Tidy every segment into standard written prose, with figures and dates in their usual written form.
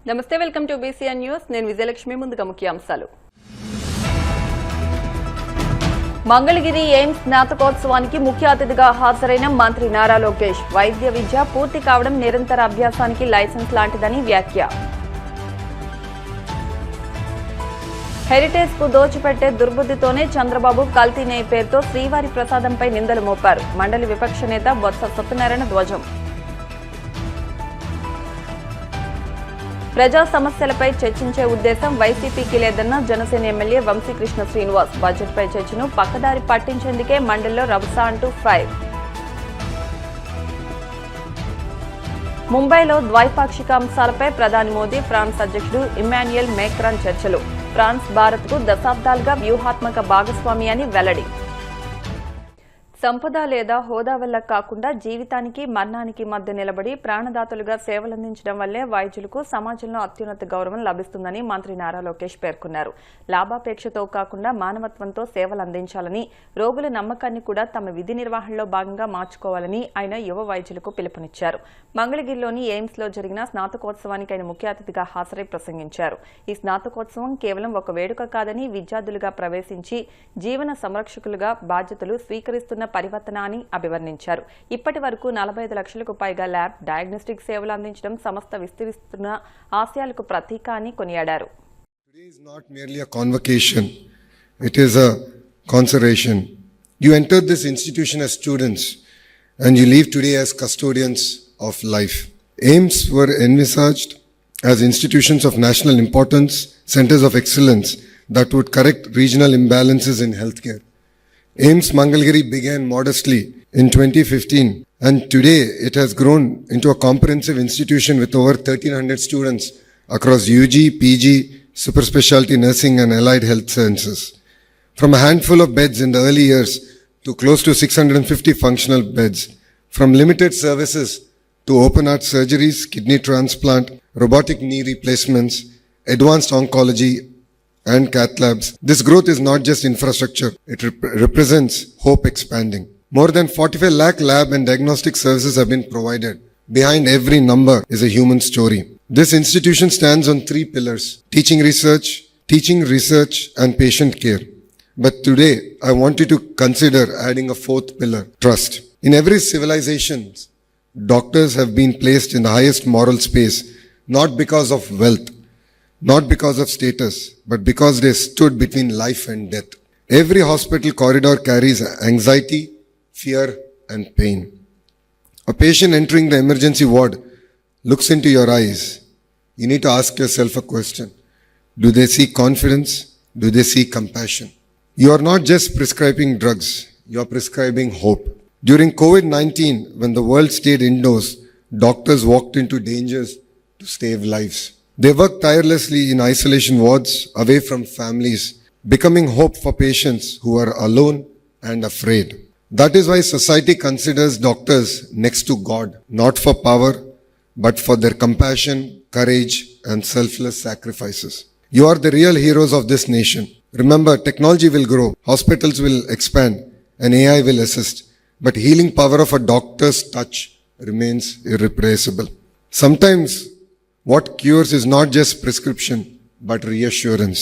నమస్తే, welcome to BCN news. నేను విజయలక్ష్మి. ముందుగా ముఖ్యాంశాలు. మంగళగిరి ఎయిమ్స్ స్నాతకోత్సవానికి ముఖ్య అతిథిగా హాజరైన మంత్రి నారా లోకేష్. వైద్య విద్య పూర్తి కావడం నిరంతర అభ్యాసానికి లైసెన్స్ లాంటిదని వ్యాఖ్య. హెరిటేజ్ కు దోచిపెట్టే దుర్బుద్ధితోనే చంద్రబాబు కల్తీ నెయ్యి పేరుతో శ్రీవారి ప్రసాదంపై నిందలు మోపారు. మండలి విపక్ష నేత బొత్స సత్యనారాయణ ధ్వజం. ప్రజా సమస్యలపై చర్చించే ఉద్దేశం వైసీపీకి లేదన్న జనసేన ఎమ్మెల్యే వంశీకృష్ణ శ్రీనివాస్. బడ్జెట్పై చర్చను పక్కదారి పట్టించేందుకే మండలిలో రభస అంటూ ఫైర్. ముంబైలో ద్వైపాక్షిక అంశాలపై ప్రధాని మోదీ, ఫ్రాన్స్ అధ్యక్షుడు ఇమ్మాన్యుయల్ మేక్రాన్ చర్చలు. ఫ్రాన్స్ భారత్కు దశాబ్దాలుగా వ్యూహాత్మక భాగస్వామి అని వెల్లడి. సంపద లేదా హోదా వల్ల కాకుండా జీవితానికి మరణానికి మధ్య నిలబడి ప్రాణదాతలుగా సేవలందించడం వల్లే వైద్యులకు సమాజంలో అత్యున్నత గౌరవం లభిస్తుందని మంత్రి నారా లోకేష్ పేర్కొన్నారు. లాభాపేక్షతో కాకుండా మానవత్వంతో సేవలందించాలని, రోగుల నమ్మకాన్ని కూడా తమ విధి నిర్వహణలో భాగంగా మార్చుకోవాలని ఆయన యువ వైద్యులకు పిలుపునిచ్చారు. మంగళగిరిలోని ఎయిమ్స్ లో జరిగిన స్నాతకోత్సవానికి ఆయన ముఖ్య అతిథిగా హాజరై ప్రసంగించారు. ఈ స్నాతకోత్సవం కేవలం ఒక వేడుక కాదని, విద్యార్థులుగా ప్రవేశించి జీవన సంరక్షకులుగా బాధ్యతలు స్వీకరిస్తున్న పరివర్తన అని అభివర్ణించారు. ఇప్పటి వరకు 45 లక్షలకు పైగా ల్యాబ్ డయాగ్నోస్టిక్ సేవలు అందించడం సంస్థ విస్తరిస్తున్న ఆశయాలకు ప్రతీక అని కొనియాడారు. Today is not merely a convocation, it is a consideration. You entered this institution as students and you leave today as custodians of life. AIIMS were envisaged as institutions of national importance, centers of excellence that would correct regional imbalances in healthcare. AIIMS Mangalgiri began modestly in 2015 and today it has grown into a comprehensive institution with over 1,300 students across UG, PG, super specialty nursing and allied health sciences. From a handful of beds in the early years to close to 650 functional beds, from limited services to open heart surgeries, kidney transplant, robotic knee replacements, advanced oncology and cath labs. This growth is not just infrastructure, it represents hope expanding. More than 45 lakh lab and diagnostic services have been provided. Behind every number is a human story. This institution stands on 3 pillars: teaching research and patient care. But today, I want you to consider adding a 4th pillar: trust. In every civilization, doctors have been placed in the highest moral space, not because of wealth, not because of status, but because they stood between life and death. Every hospital corridor carries anxiety, fear, and pain. A patient entering the emergency ward looks into your eyes. You need to ask yourself a question. Do they see confidence? Do they see compassion? You are not just prescribing drugs, you are prescribing hope. During COVID-19, when the world stayed indoors, doctors walked into dangers to save lives. They work tirelessly in isolation wards, away from families, becoming hope for patients who are alone and afraid. That is why society considers doctors next to God, not for power, but for their compassion, courage, and selfless sacrifices. You are the real heroes of this nation. Remember, technology will grow, hospitals will expand, and AI will assist, but healing power of a doctor's touch remains irreplaceable. Sometimes what cures is not just prescription, but reassurance.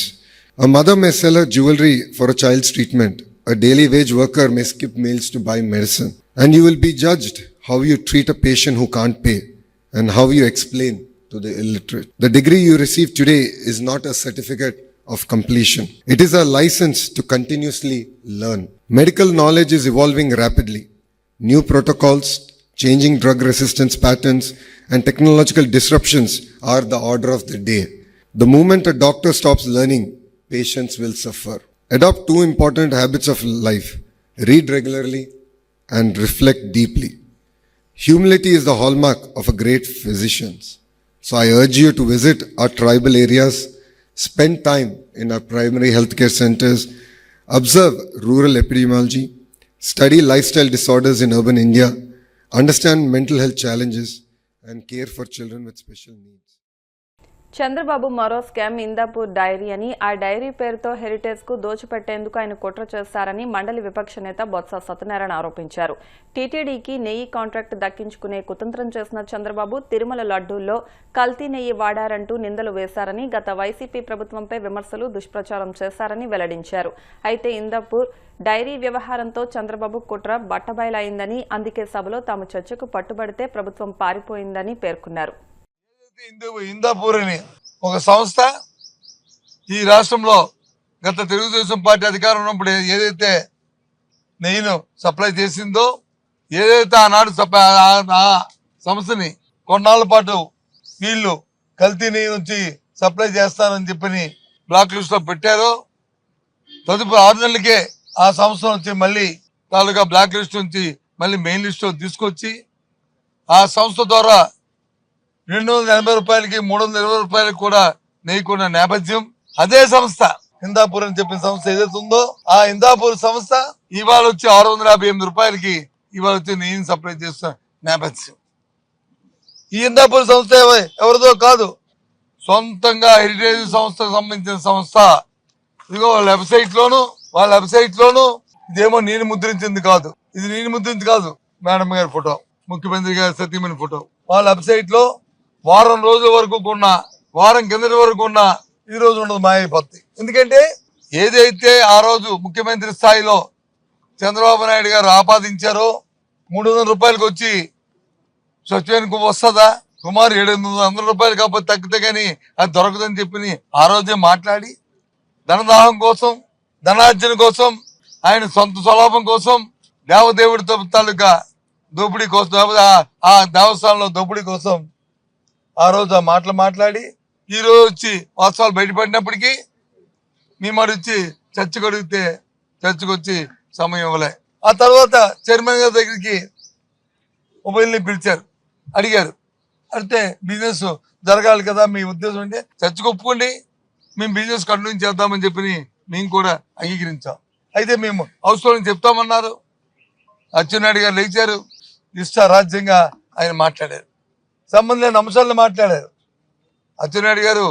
A mother may sell her jewelry for a child's treatment. A daily wage worker may skip meals to buy medicine. And you will be judged how you treat a patient who can't pay and how you explain to the illiterate. The degree you receive today is not a certificate of completion. It is a license to continuously learn. Medical knowledge is evolving rapidly. New protocols, changing drug resistance patterns, and technological disruptions are the order of the day. The moment a doctor stops learning, patients will suffer. Adopt 2 important habits of life: read regularly and reflect deeply. Humility is the hallmark of a great physician. So I urge you to visit our tribal areas, spend time in our primary healthcare centers, observe rural epidemiology, study lifestyle disorders in urban India, understand mental health challenges, and care for children with special needs. Chandrababu మరో scam Indapur dairy అని, ఆ dairy పేరుతో heritage కు దోచిపెట్టేందుకు ఆయన కుట్ర చేశారని మండలి విపక్ష నేత బొత్స సత్యనారాయణ ఆరోపించారు. టీటీడీకి నెయ్యి కాంట్రాక్ట్ దక్కించుకునే కుతంత్రం చేసిన చంద్రబాబు తిరుమల లడ్డూల్లో కల్తీ నెయ్యి వాడారంటూ నిందలు వేశారని, గత వైసీపీ ప్రభుత్వంపై విమర్శలు దుష్ప్రచారం చేశారని వెల్లడించారు. అయితే ఇందాపూర్ డైరీ వ్యవహారంతో చంద్రబాబు కుట్ర బట్టబయలైందని, అందుకే సభలో తాము చర్చకు పట్టుబడితే ప్రభుత్వం పారిపోయిందని పేర్కొన్నారు. ఇందాపూర్ అని ఒక సంస్థ ఈ రాష్ట్రంలో గత తెలుగుదేశం పార్టీ అధికారం ఉన్నప్పుడు ఏదైతే నెయ్యిను సప్లై చేసిందో, ఏదైతే ఆనాడు ఆ సంస్థని కొన్నాళ్ళ పాటు వీళ్ళు కల్తీ నెయ్యి నుంచి సప్లై చేస్తారని చెప్పని బ్లాక్ లిస్ట్ లో పెట్టారో, తదుపరి 6 నెలలకే ఆ సంస్థ నుంచి మళ్ళీ తాలూకా బ్లాక్ లిస్ట్ నుంచి మళ్ళీ మెయిన్ లిస్ట్ లో తీసుకొచ్చి ఆ సంస్థ ద్వారా 280 రూపాయలకి 320 రూపాయలకి కూడా నెయ్యి కొన్న నేపథ్యం. అదే సంస్థ ఇందాపూర్ అని చెప్పిన సంస్థ ఏదైతే ఉందో ఆ ఇందాపూర్ సంస్థ ఇవాళ వచ్చి 658 రూపాయలకి ఇవాళ వచ్చి నెయ్యిని సప్లై చేస్తున్న నేపథ్యం. ఈ ఇందాపూర్ సంస్థ ఎవరిదో కాదు, సొంతంగా హెరిటేజ్ సంస్థకు సంబంధించిన సంస్థ. ఇదిగో వాళ్ళ వెబ్సైట్ లోను ఇదేమో నేను ముద్రించింది కాదు, ఇది నేను ముద్రించి కాదు, మేడం గారి ఫోటో, ముఖ్యమంత్రి గారి సతీమణి ఫోటో. వాళ్ళ వెబ్సైట్ లో వారం రోజుల వరకు వారం కిందటి వరకు ఈ రోజు ఉండదు, మాయైపోతుంది. ఎందుకంటే ఏదైతే ఆ రోజు ముఖ్యమంత్రి స్థాయిలో చంద్రబాబు నాయుడు గారు ఆపాదించారో 300 రూపాయలకు వచ్చి సచివానికి వస్తుందా, సుమారు 700 రూపాయలు కాకపోతే తగ్గితే కానీ అది దొరకదని చెప్పి ఆ రోజే మాట్లాడి ధనదాహం కోసం, ధనార్జన కోసం, ఆయన సొంత స్వలాభం కోసం, దేవదేవుడి తాలూకా దోపిడీ కోసం, ఆ దేవస్థానంలో దోపిడీ కోసం ఆ రోజు ఆ మాటలు మాట్లాడి ఈ రోజు వచ్చి వాస్తవాలు బయటపడినప్పటికీ మేము వచ్చి చర్చకు అడిగితే చర్చకు వచ్చి సమయం ఇవ్వలే. ఆ తర్వాత చైర్మన్ గారి దగ్గరికి మొబైల్ని పిలిచారు, అడిగారు. అంటే బిజినెస్ జరగాలి కదా, మీ ఉద్దేశం అంటే చర్చకు ఒప్పుకోండి, మేము బిజినెస్ కంటిన్యూ చేద్దామని చెప్పి మేము కూడా అంగీకరించాం. అయితే మేము హౌస్ లో చెప్తామన్నారు. అచ్చెన్నాయుడు గారు లేచారు, ఇష్టారాజ్యంగా ఆయన మాట్లాడారు, సంబంధం లేని అంశాలను మాట్లాడారు. అచ్చెన్నాయుడు గారు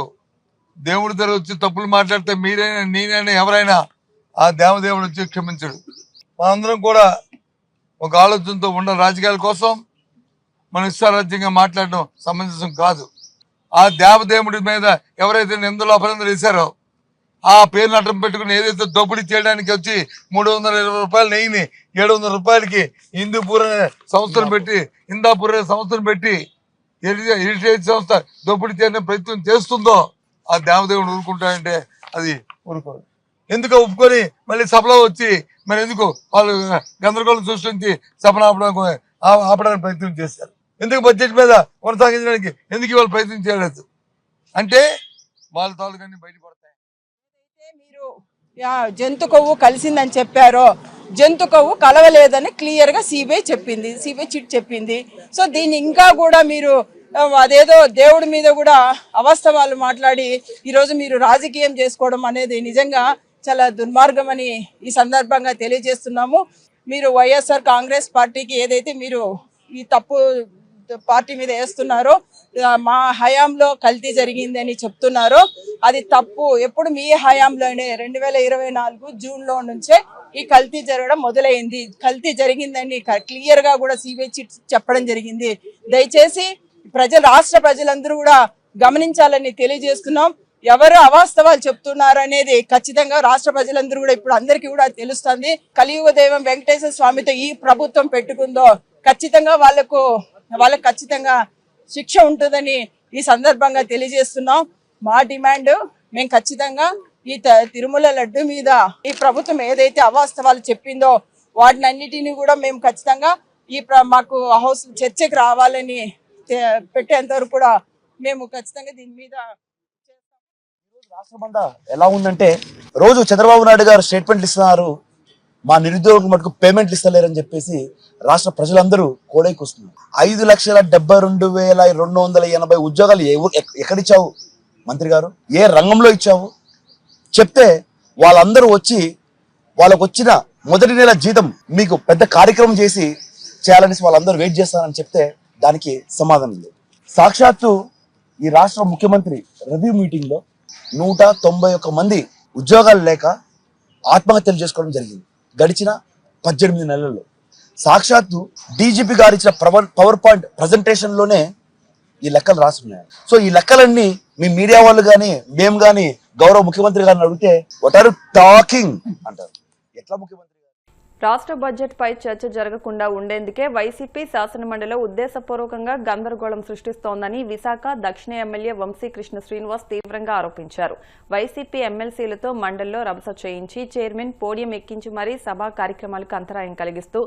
దేవుడి దగ్గర వచ్చి తప్పులు మాట్లాడితే మీరైనా నేనైనా ఎవరైనా ఆ దేవదేవుడు వచ్చి క్షమించడు. మనందరం కూడా ఒక ఆలోచనతో ఉన్న రాజకీయాల కోసం మనం ఇష్టారాజ్యంగా మాట్లాడడం సమంజసం కాదు. ఆ దేవదేవుడి మీద ఎవరైతే నిందలు అపనిందలు వేశారో ఆ పేరును అడ్డం పెట్టుకుని ఏదైతే దోపిడీ చేయడానికి వచ్చి 320 రూపాయలు నెయ్యిని 700 రూపాయలకి ఇందాపూర్ అనే సంస్థను పెట్టి హెరిటేజ్ సంస్థ దోపిడీ చేయడానికి ప్రయత్నం చేస్తుందో ఆ దేవదేవుడు ఊరుకుంటాడంటే అది ఊరుకోదు. ఎందుకు ఒప్పుకొని మళ్ళీ సభలో వచ్చి మరి ఎందుకు వాళ్ళు గందరగోళం సృష్టించి సభను ఆపడానికి ప్రయత్నం చేశారు? ఎందుకు బడ్జెట్ మీద కొనసాగించడానికి ఎందుకు వాళ్ళు ప్రయత్నం చేయలేదు అంటే వాళ్ళ తాలూకాన్ని బయటపడతాయి. మీరు జంతు కొవ్వు కలిసిందని చెప్పారో, జంతు కొవ్వు కలవలేదని క్లియర్ గా సిబిఐ చిట్ చెప్పింది. సో దీన్ని ఇంకా కూడా మీరు అదేదో దేవుడి మీద కూడా అవాస్తవాలు మాట్లాడి ఈరోజు మీరు రాజకీయం చేసుకోవడం అనేది నిజంగా చాలా దుర్మార్గం అని ఈ సందర్భంగా తెలియజేస్తున్నాము. మీరు వైఎస్ఆర్ కాంగ్రెస్ పార్టీకి ఏదైతే మీరు ఈ తప్పు పార్టీ మీద వేస్తున్నారో, మా హయాంలో కల్తీ జరిగిందని చెప్తున్నారో అది తప్పు. ఎప్పుడు మీ హయాంలోనే 2024 జూన్లో నుంచే ఈ కల్తీ జరగడం మొదలైంది. కల్తీ జరిగిందని క్లియర్ గా కూడా సిబిఐ చిట్ చెప్పడం జరిగింది. దయచేసి రాష్ట్ర ప్రజలందరూ కూడా గమనించాలని తెలియజేస్తున్నాం. ఎవరు అవాస్తవాలు చెప్తున్నారు అనేది ఖచ్చితంగా రాష్ట్ర ప్రజలందరూ కూడా ఇప్పుడు అందరికీ కూడా తెలుస్తుంది. కలియుగ దైవం వెంకటేశ్వర స్వామితో ఈ ప్రభుత్వం పెట్టుకుందో ఖచ్చితంగా వాళ్ళకు ఖచ్చితంగా శిక్ష ఉంటుందని ఈ సందర్భంగా తెలియజేస్తున్నాం. మా డిమాండ్ మేము ఖచ్చితంగా ఈ తిరుమల లడ్డు మీద ఈ ప్రభుత్వం ఏదైతే అవాస్తవాలు చెప్పిందో వాటిని అన్నిటినీ కూడా మేము ఖచ్చితంగా మాకు హౌస్ చర్చకి రావాలని పెట్టేంత వరకు కూడా మేము ఖచ్చితంగా దీని మీద రాష్ట్రమండ ఎలా ఉందంటే రోజు చంద్రబాబు నాయుడు గారు స్టేట్మెంట్లు ఇస్తున్నారు, మా నిరుద్యోగులకు మటుకు పేమెంట్లు ఇస్తలేరని చెప్పేసి రాష్ట్ర ప్రజలందరూ కోడైకొస్తున్నారు. 5,72,280 ఉద్యోగాలు ఎక్కడిచ్చావు మంత్రి గారు? ఏ రంగంలో ఇచ్చావు చెప్తే వాళ్ళందరూ వచ్చి వాళ్ళకు వచ్చిన మొదటి నెల జీతం మీకు పెద్ద కార్యక్రమం చేయాలనేసి వాళ్ళందరూ వెయిట్ చేస్తారని చెప్తే దానికి సమాధానం లేదు. సాక్షాత్తు ఈ రాష్ట్ర ముఖ్యమంత్రి రివ్యూ మీటింగ్లో 191 మంది ఉద్యోగాలు లేక ఆత్మహత్యలు చేసుకోవడం జరిగింది గడిచిన 18 నెలల్లో. సాక్షాత్తు డీజీపీ గారు ఇచ్చిన పవర్ పాయింట్ ప్రజెంటేషన్లోనే ఈ లెక్కలు రాసుకున్నాయి. సో ఈ లెక్కలన్నీ మీ మీడియా వాళ్ళు కానీ మేము కానీ గౌరవ ముఖ్యమంత్రి గారిని అడిగితే వాట్ ఆర్ టాకింగ్ అంటారు. ఎట్లా ముఖ్యమంత్రి? రాష్ట్ర బడ్జెట్ పై చర్చ జరగకుండా ఉండేందుకే వైసీపీ శాసనమండలిలో ఉద్దేశపూర్వకంగా గందరగోళం సృష్టిస్తోందని విశాఖ దక్షిణ ఎమ్మెల్యే వంశీకృష్ణ శ్రీనివాస్ తీవ్రంగా ఆరోపించారు. వైసీపీ ఎమ్మెల్సీలతో మండలిలో రభస చేయించి చైర్మన్ పోడియం ఎక్కించి మరీ సభా కార్యక్రమాలకు అంతరాయం కలిగిస్తూ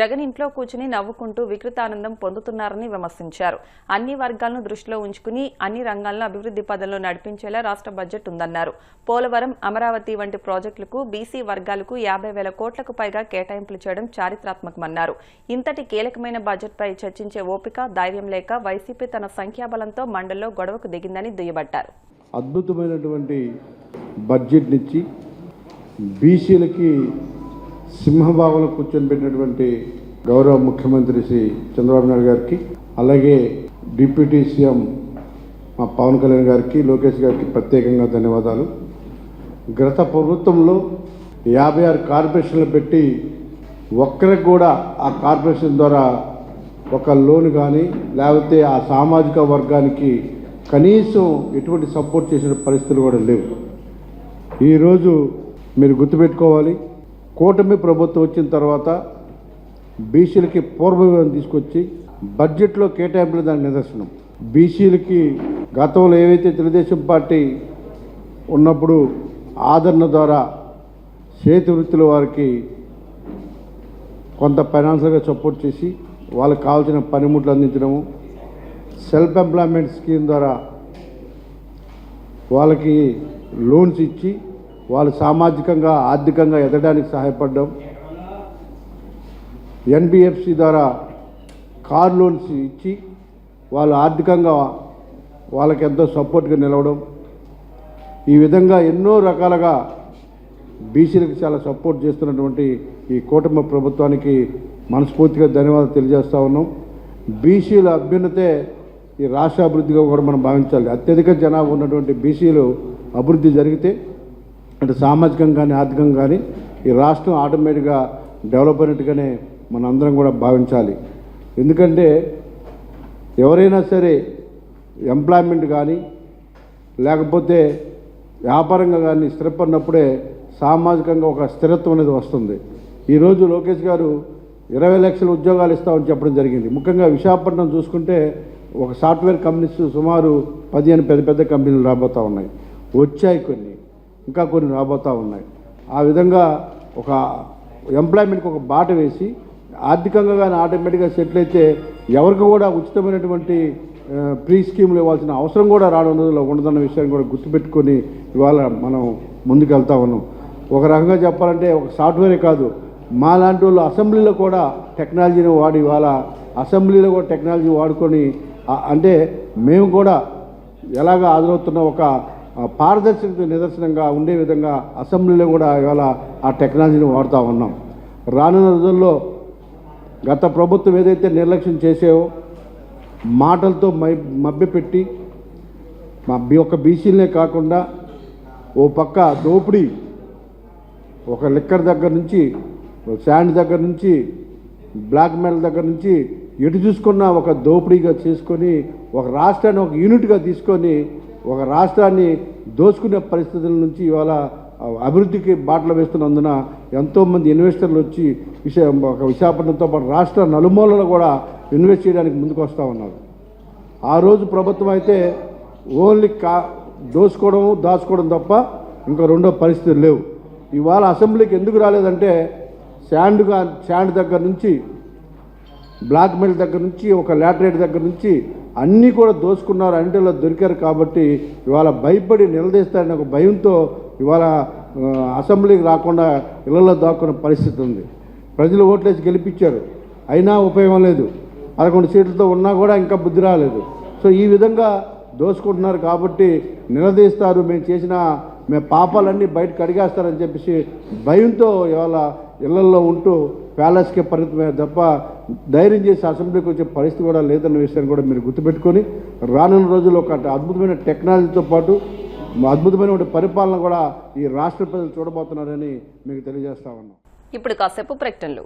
జగన్ ఇంట్లో కూర్చుని నవ్వుకుంటూ వికృతానందం పొందుతున్నారని విమర్శించారు. అన్ని వర్గాలను దృష్టిలో ఉంచుకుని అన్ని రంగాలను అభివృద్ది పదంలో నడిపించేలా రాష్ట్ర బడ్జెట్ ఉందన్నారు. పోలవరం, అమరావతి వంటి ప్రాజెక్టులకు బీసీ వర్గాలకు 50,000 కోట్లకు పైగా కేటాయింపులు చేయడం చారిత్రాత్మకమన్నారు. ఇంతటి కీలకమైన బడ్జెట్పై చర్చించే ఓపిక, ధైర్యం లేక వైసీపీ తన సంఖ్యాబలంతో మండలిలో గొడవకు దిగిందని దుయ్యబట్టారు. అద్భుతమైనటువంటి బడ్జెట్ నుంచి బీసీలకి సింహభావంలో కూర్చొని పెట్టినటువంటి గౌరవ ముఖ్యమంత్రి శ్రీ చంద్రబాబు నాయుడు గారికి, అలాగే డిప్యూటీ సీఎం మా పవన్ కళ్యాణ్ గారికి, లోకేష్ గారికి ప్రత్యేకంగా ధన్యవాదాలు. గత ప్రభుత్వంలో 56 కార్పొరేషన్లు పెట్టి ఒక్కరికి కూడా ఆ కార్పొరేషన్ ద్వారా ఒక లోన్ కానీ లేకపోతే ఆ సామాజిక వర్గానికి కనీసం ఎటువంటి సపోర్ట్ చేసిన పరిస్థితులు కూడా లేవు. ఈరోజు మీరు గుర్తుపెట్టుకోవాలి, కూటమి ప్రభుత్వం వచ్చిన తర్వాత బీసీలకి పూర్వవివరం తీసుకొచ్చి బడ్జెట్లో కేటాయింపులు దాని నిదర్శనం. బీసీలకి గతంలో ఏవైతే తెలుగుదేశం పార్టీ ఉన్నప్పుడు ఆదరణ ద్వారా చేతి వృత్తుల వారికి కొంత ఫైనాన్షియల్గా సపోర్ట్ చేసి వాళ్ళకి కావాల్సిన పనిముట్లు అందించడము, సెల్ఫ్ ఎంప్లాయ్మెంట్ స్కీమ్ ద్వారా వాళ్ళకి లోన్స్ ఇచ్చి వాళ్ళు సామాజికంగా ఆర్థికంగా ఎదగడానికి సహాయపడడం, ఎన్బిఎఫ్సి ద్వారా కార్ లోన్స్ ఇచ్చి వాళ్ళు ఆర్థికంగా వాళ్ళకి ఎంతో సపోర్ట్గా నిలవడం, ఈ విధంగా ఎన్నో రకాలుగా బీసీలకు చాలా సపోర్ట్ చేస్తున్నటువంటి ఈ కూటమి ప్రభుత్వానికి మనస్ఫూర్తిగా ధన్యవాదాలు తెలియజేస్తూ ఉన్నాం. బీసీల అభ్యున్నతే ఈ రాష్ట్ర అభివృద్ధిగా కూడా మనం భావించాలి. అత్యధిక జనాభా ఉన్నటువంటి బీసీలు అభివృద్ధి జరిగితే అంటే సామాజికంగా కానీ ఆర్థికంగా కానీ ఈ రాష్ట్రం ఆటోమేటిక్గా డెవలప్ అయినట్టుగానే మన అందరం కూడా భావించాలి. ఎందుకంటే ఎవరైనా సరే ఎంప్లాయ్మెంట్ కానీ లేకపోతే వ్యాపారంగా కానీ స్థిరపడినప్పుడే సామాజికంగా ఒక స్థిరత్వం అనేది వస్తుంది. ఈరోజు లోకేష్ గారు 20 లక్షల ఉద్యోగాలు ఇస్తామని చెప్పడం జరిగింది. ముఖ్యంగా విశాఖపట్నం చూసుకుంటే ఒక సాఫ్ట్వేర్ కంపెనీస్ సుమారు 15 పెద్ద పెద్ద కంపెనీలు రాబోతూ ఉన్నాయి, వచ్చాయి కొన్ని, ఇంకా కొన్ని రాబోతూ ఉన్నాయి. ఆ విధంగా ఒక ఎంప్లాయ్మెంట్కి ఒక బాట వేసి ఆర్థికంగా కానీ ఆటోమేటిక్గా సెటిల్ అయితే ఎవరికి కూడా ఉచితమైనటువంటి ప్రీ స్కీములు ఇవ్వాల్సిన అవసరం కూడా రావడం రోజుల్లో ఉండదన్న విషయాన్ని కూడా గుర్తుపెట్టుకొని ఇవాళ మనం ముందుకు వెళ్తా ఉన్నాం. ఒక రకంగా చెప్పాలంటే ఒక సాఫ్ట్వేరే కాదు, మా లాంటి వాళ్ళు అసెంబ్లీలో కూడా టెక్నాలజీని వాడి ఇవాళ అసెంబ్లీలో కూడా టెక్నాలజీ వాడుకొని అంటే మేము కూడా ఎలాగ హాజరవుతున్న ఒక పారదర్శక నిదర్శనంగా ఉండే విధంగా అసెంబ్లీలో కూడా ఇవాళ ఆ టెక్నాలజీని వాడుతూ ఉన్నాం. రానున్న రోజుల్లో గత ప్రభుత్వం ఏదైతే నిర్లక్ష్యం చేసేవో మాటలతో మభ్యపెట్టి ఒక బీసీలనే కాకుండా ఓ పక్క దోపిడీ, ఒక లిక్కర్ దగ్గర నుంచి శాండ్ దగ్గర నుంచి బ్లాక్ మెయిల్ దగ్గర నుంచి ఎటు చూసుకున్న ఒక దోపిడీగా చేసుకొని ఒక రాష్ట్రాన్ని ఒక యూనిట్గా తీసుకొని ఒక రాష్ట్రాన్ని దోచుకునే పరిస్థితుల నుంచి ఇవాళ అభివృద్ధికి బాటలు వేస్తున్నందున ఎంతోమంది ఇన్వెస్టర్లు వచ్చి విశాఖపట్నంతో పాటు రాష్ట్ర నలుమూలలో కూడా ఇన్వెస్ట్ చేయడానికి ముందుకు వస్తూ ఉన్నారు. ఆ రోజు ప్రభుత్వం అయితే ఓన్లీ దోచుకోవడం దాచుకోవడం తప్ప ఇంకా రెండో పరిస్థితులు లేవు. ఇవాళ అసెంబ్లీకి ఎందుకు రాలేదంటే శాండ్ దగ్గర నుంచి బ్లాక్ మెయిల్ దగ్గర నుంచి ఒక లాటరేట్ దగ్గర నుంచి అన్నీ కూడా దోచుకున్నారు, అన్నింటిలో దొరికారు కాబట్టి ఇవాళ భయపడి నిలదీస్తారని ఒక భయంతో ఇవాళ అసెంబ్లీకి రాకుండా ఇళ్లలో దాక్కున్న పరిస్థితి ఉంది. ప్రజలు ఓట్లేసి గెలిపించారు, అయినా ఉపయోగం లేదు. 11 సీట్లతో ఉన్నా కూడా ఇంకా బుద్ధి రాలేదు. సో ఈ విధంగా దోచుకుంటున్నారు కాబట్టి నిలదీస్తారు, మేము పాపాలన్నీ బయటకు అడిగేస్తారని చెప్పేసి భయంతో ఇవాళ ఇళ్లల్లో ఉంటూ ప్యాలెస్కే పరిమితమే తప్ప ధైర్యం చేసి అసెంబ్లీకి వచ్చే పరిస్థితి కూడా లేదన్న విషయాన్ని కూడా మీరు గుర్తుపెట్టుకొని రానున్న రోజుల్లో ఒక అద్భుతమైన టెక్నాలజీతో పాటు అద్భుతమైన పరిపాలన కూడా ఈ రాష్ట్ర ప్రజలు చూడబోతున్నారని మీకు తెలియజేస్తా ఉన్నాం. ఇప్పుడు కాసేపు ప్రకటనలు.